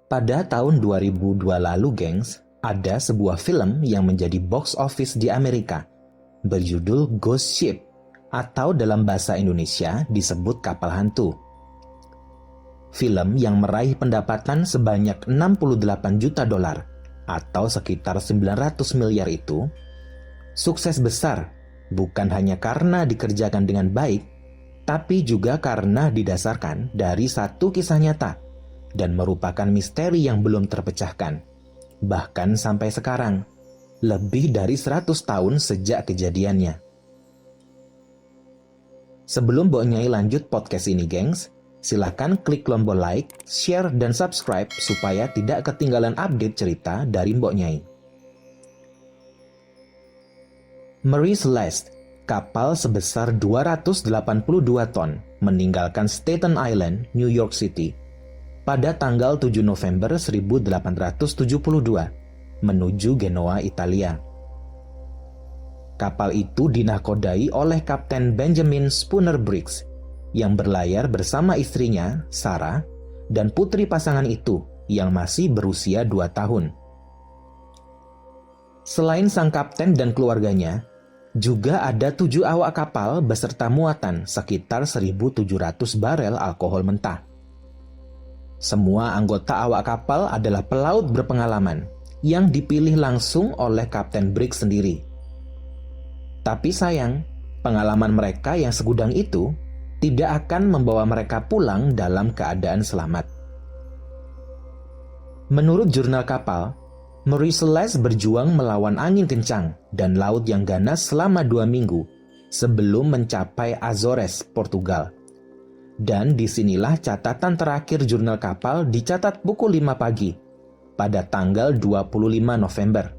Pada tahun 2002 lalu, gengs, ada sebuah film yang menjadi box office di Amerika, berjudul Ghost Ship, atau dalam bahasa Indonesia disebut Kapal Hantu. Film yang meraih pendapatan sebanyak 68 juta dolar, atau sekitar 900 miliar itu, sukses besar, bukan hanya karena dikerjakan dengan baik, tapi juga karena didasarkan dari satu kisah nyata, dan merupakan misteri yang belum terpecahkan. Bahkan sampai sekarang, lebih dari 100 tahun sejak kejadiannya. Sebelum Mbok Nyai lanjut podcast ini, gengs, silakan klik tombol like, share, dan subscribe supaya tidak ketinggalan update cerita dari Mbok Nyai. Marie Celeste, kapal sebesar 282 ton, meninggalkan Staten Island, New York City, pada tanggal 7 November 1872 menuju Genoa, Italia. Kapal itu dinakodai oleh Kapten Benjamin Spooner Briggs yang berlayar bersama istrinya, Sarah, dan putri pasangan itu yang masih berusia 2 tahun. Selain sang kapten dan keluarganya, juga ada 7 awak kapal beserta muatan sekitar 1.700 barel alkohol mentah. Semua anggota awak kapal adalah pelaut berpengalaman yang dipilih langsung oleh Kapten Briggs sendiri. Tapi sayang, pengalaman mereka yang segudang itu tidak akan membawa mereka pulang dalam keadaan selamat. Menurut jurnal kapal, Marie Celeste berjuang melawan angin kencang dan laut yang ganas selama 2 minggu sebelum mencapai Azores, Portugal. Dan disinilah catatan terakhir jurnal kapal dicatat pukul 5 pagi pada tanggal 25 November.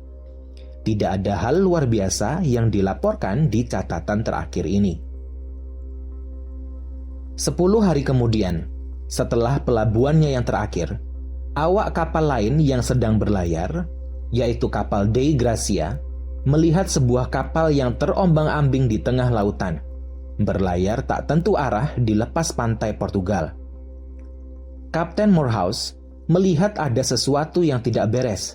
Tidak ada hal luar biasa yang dilaporkan di catatan terakhir ini. 10 hari kemudian, setelah pelabuhannya yang terakhir, awak kapal lain yang sedang berlayar, yaitu kapal Dei Gracia, melihat sebuah kapal yang terombang-ambing di tengah lautan, berlayar tak tentu arah di lepas pantai Portugal. Kapten Morehouse melihat ada sesuatu yang tidak beres.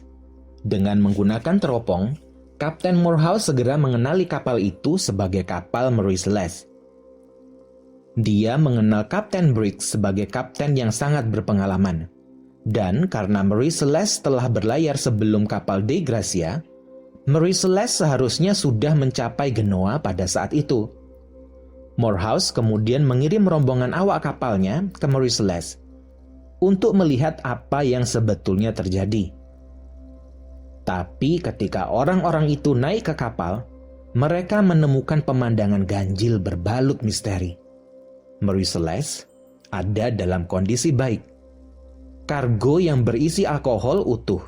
Dengan menggunakan teropong, Kapten Morehouse segera mengenali kapal itu sebagai kapal Marie Celeste. Dia mengenal Kapten Briggs sebagai kapten yang sangat berpengalaman. Dan karena Marie Celeste telah berlayar sebelum kapal Dei Gracia, Marie Celeste seharusnya sudah mencapai Genoa pada saat itu. Morehouse kemudian mengirim rombongan awak kapalnya ke Marie Celeste untuk melihat apa yang sebetulnya terjadi. Tapi ketika orang-orang itu naik ke kapal, mereka menemukan pemandangan ganjil berbalut misteri. Marie Celeste ada dalam kondisi baik. Kargo yang berisi alkohol utuh,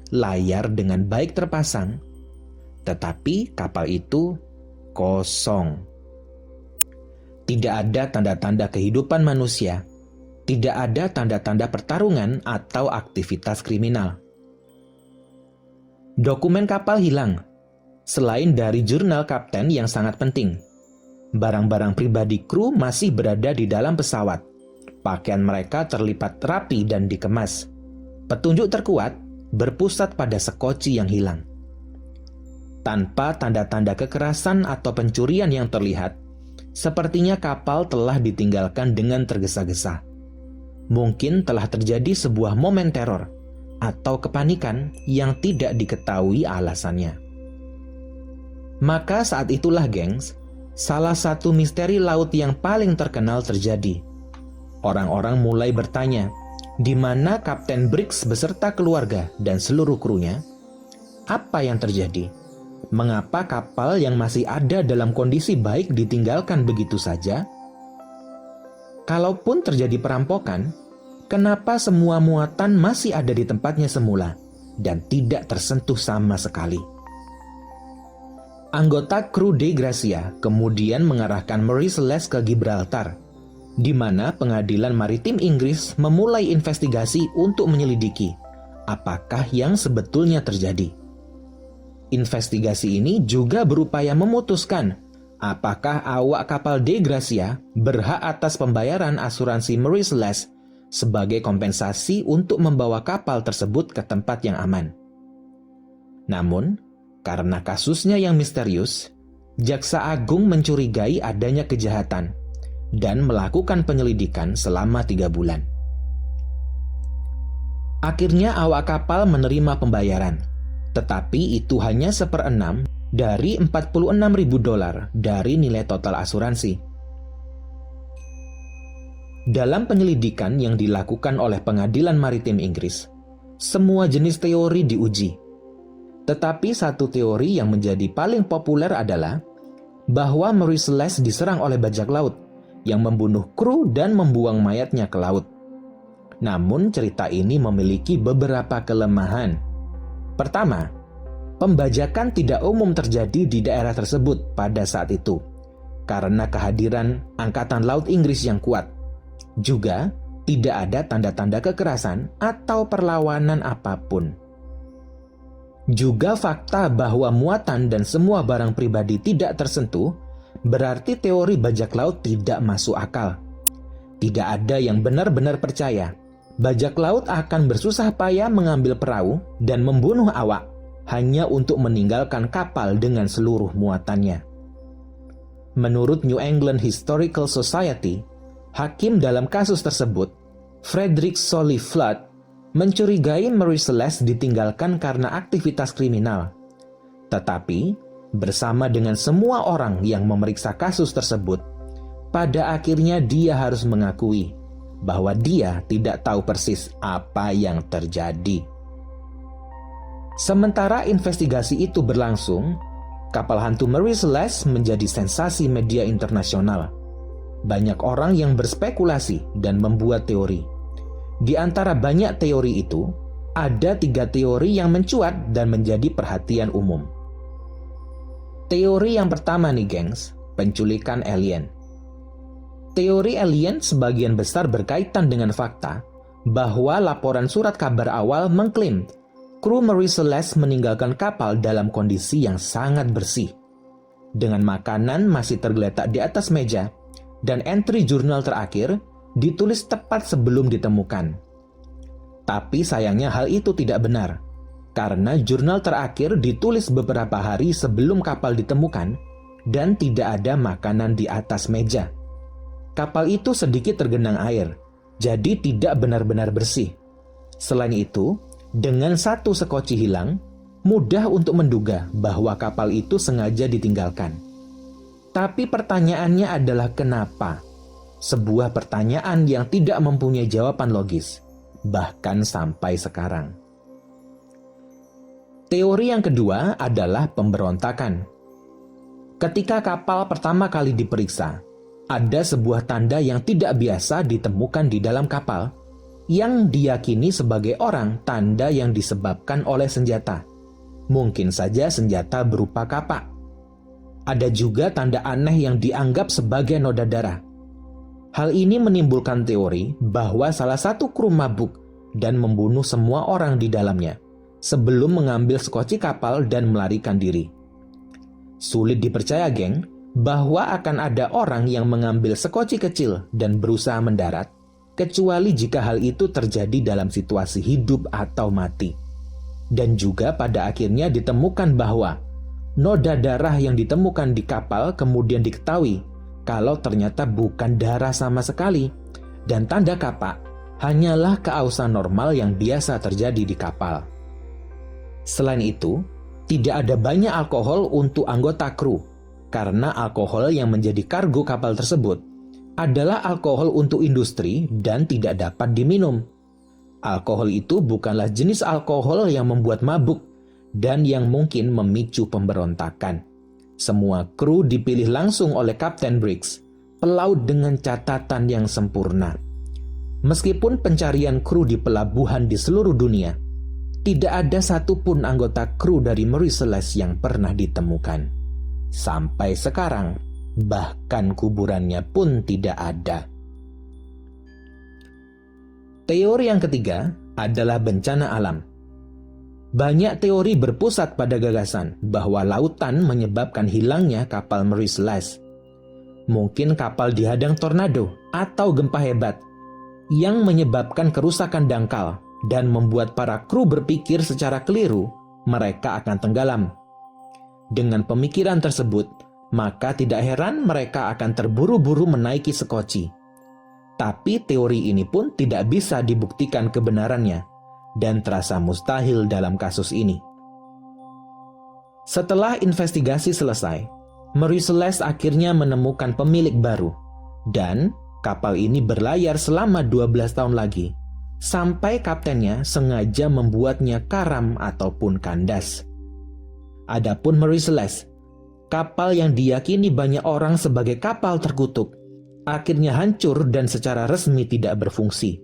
layar dengan baik terpasang, tetapi kapal itu kosong. Tidak ada tanda-tanda kehidupan manusia, tidak ada tanda-tanda pertarungan atau aktivitas kriminal. Dokumen kapal hilang, selain dari jurnal kapten yang sangat penting. Barang-barang pribadi kru masih berada di dalam pesawat. Pakaian mereka terlipat rapi dan dikemas. Petunjuk terkuat berpusat pada sekoci yang hilang. Tanpa tanda-tanda kekerasan atau pencurian yang terlihat, sepertinya kapal telah ditinggalkan dengan tergesa-gesa. Mungkin telah terjadi sebuah momen teror atau kepanikan yang tidak diketahui alasannya. Maka saat itulah, gengs, salah satu misteri laut yang paling terkenal terjadi. Orang-orang mulai bertanya, di mana Kapten Briggs beserta keluarga dan seluruh krunya? Apa yang terjadi? Mengapa kapal yang masih ada dalam kondisi baik ditinggalkan begitu saja? Kalaupun terjadi perampokan, kenapa semua muatan masih ada di tempatnya semula dan tidak tersentuh sama sekali? Anggota kru Dei Gracia kemudian mengarahkan Marie Celeste ke Gibraltar, di mana pengadilan maritim Inggris memulai investigasi untuk menyelidiki apakah yang sebetulnya terjadi. Investigasi ini juga berupaya memutuskan apakah awak kapal Dei Gracia berhak atas pembayaran asuransi Marie Celeste sebagai kompensasi untuk membawa kapal tersebut ke tempat yang aman. Namun, karena kasusnya yang misterius, Jaksa Agung mencurigai adanya kejahatan dan melakukan penyelidikan selama 3 bulan. Akhirnya awak kapal menerima pembayaran, tetapi itu hanya 1/6 dari $46.000 dari nilai total asuransi. Dalam penyelidikan yang dilakukan oleh Pengadilan Maritim Inggris, semua jenis teori diuji. Tetapi satu teori yang menjadi paling populer adalah bahwa Marie Celeste diserang oleh bajak laut yang membunuh kru dan membuang mayatnya ke laut. Namun cerita ini memiliki beberapa kelemahan. Pertama, pembajakan tidak umum terjadi di daerah tersebut pada saat itu karena kehadiran Angkatan Laut Inggris yang kuat. Juga tidak ada tanda-tanda kekerasan atau perlawanan apapun. Juga fakta bahwa muatan dan semua barang pribadi tidak tersentuh berarti teori bajak laut tidak masuk akal. Tidak ada yang benar-benar percaya bajak laut akan bersusah payah mengambil perahu dan membunuh awak hanya untuk meninggalkan kapal dengan seluruh muatannya. Menurut New England Historical Society, hakim dalam kasus tersebut, Frederick Solly Flood, mencurigai Marie Celeste ditinggalkan karena aktivitas kriminal. Tetapi, bersama dengan semua orang yang memeriksa kasus tersebut, pada akhirnya dia harus mengakui bahwa dia tidak tahu persis apa yang terjadi. Sementara investigasi itu berlangsung, kapal hantu Marie Celeste menjadi sensasi media internasional. Banyak orang yang berspekulasi dan membuat teori. Di antara banyak teori itu, ada 3 teori yang mencuat dan menjadi perhatian umum. Teori yang pertama nih gengs, penculikan alien. Teori alien sebagian besar berkaitan dengan fakta bahwa laporan surat kabar awal mengklaim kru Marie Celeste meninggalkan kapal dalam kondisi yang sangat bersih, dengan makanan masih tergeletak di atas meja, dan entry jurnal terakhir ditulis tepat sebelum ditemukan. Tapi sayangnya hal itu tidak benar, karena jurnal terakhir ditulis beberapa hari sebelum kapal ditemukan dan tidak ada makanan di atas meja. Kapal itu sedikit tergenang air, jadi tidak benar-benar bersih. Selain itu, dengan satu sekoci hilang, mudah untuk menduga bahwa kapal itu sengaja ditinggalkan. Tapi pertanyaannya adalah kenapa? Sebuah pertanyaan yang tidak mempunyai jawaban logis, bahkan sampai sekarang. Teori yang kedua adalah pemberontakan. Ketika kapal pertama kali diperiksa, ada sebuah tanda yang tidak biasa ditemukan di dalam kapal yang diyakini sebagai orang tanda yang disebabkan oleh senjata. Mungkin saja senjata berupa kapak. Ada juga tanda aneh yang dianggap sebagai noda darah. Hal ini menimbulkan teori bahwa salah satu kru mabuk dan membunuh semua orang di dalamnya sebelum mengambil sekoci kapal dan melarikan diri. Sulit dipercaya, geng, bahwa akan ada orang yang mengambil sekoci kecil dan berusaha mendarat, kecuali jika hal itu terjadi dalam situasi hidup atau mati. Dan juga pada akhirnya ditemukan bahwa noda darah yang ditemukan di kapal kemudian diketahui kalau ternyata bukan darah sama sekali, dan tanda kapak hanyalah keausan normal yang biasa terjadi di kapal. Selain itu, tidak ada banyak alkohol untuk anggota kru, karena alkohol yang menjadi kargo kapal tersebut adalah alkohol untuk industri dan tidak dapat diminum. Alkohol itu bukanlah jenis alkohol yang membuat mabuk dan yang mungkin memicu pemberontakan. Semua kru dipilih langsung oleh Kapten Briggs, pelaut dengan catatan yang sempurna. Meskipun pencarian kru di pelabuhan di seluruh dunia, tidak ada satupun anggota kru dari Marie Celeste yang pernah ditemukan. Sampai sekarang, bahkan kuburannya pun tidak ada. Teori yang ketiga adalah bencana alam. Banyak teori berpusat pada gagasan bahwa lautan menyebabkan hilangnya kapal Marie Celeste. Mungkin kapal dihadang tornado atau gempa hebat. yang menyebabkan kerusakan dangkal dan membuat para kru berpikir secara keliru mereka akan tenggelam. Dengan pemikiran tersebut, maka tidak heran mereka akan terburu-buru menaiki sekoci. Tapi teori ini pun tidak bisa dibuktikan kebenarannya dan terasa mustahil dalam kasus ini. Setelah investigasi selesai, Marie Celeste akhirnya menemukan pemilik baru dan kapal ini berlayar selama 12 tahun lagi sampai kaptennya sengaja membuatnya karam ataupun kandas. Adapun Marie Celeste, kapal yang diyakini banyak orang sebagai kapal terkutuk, akhirnya hancur dan secara resmi tidak berfungsi.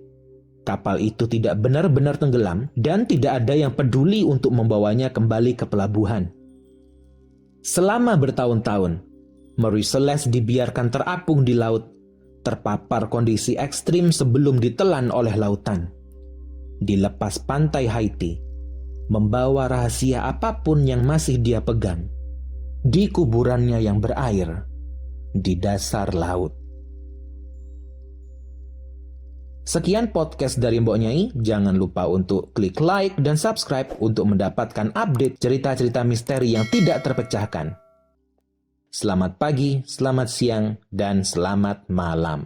Kapal itu tidak benar-benar tenggelam dan tidak ada yang peduli untuk membawanya kembali ke pelabuhan. Selama bertahun-tahun, Marie Celeste dibiarkan terapung di laut, terpapar kondisi ekstrim sebelum ditelan oleh lautan. Dilepas pantai Haiti, membawa rahasia apapun yang masih dia pegang di kuburannya yang berair di dasar laut. Sekian podcast dari Mbok Nyai. Jangan lupa untuk klik like dan subscribe untuk mendapatkan update cerita-cerita misteri yang tidak terpecahkan. Selamat pagi, selamat siang, dan selamat malam.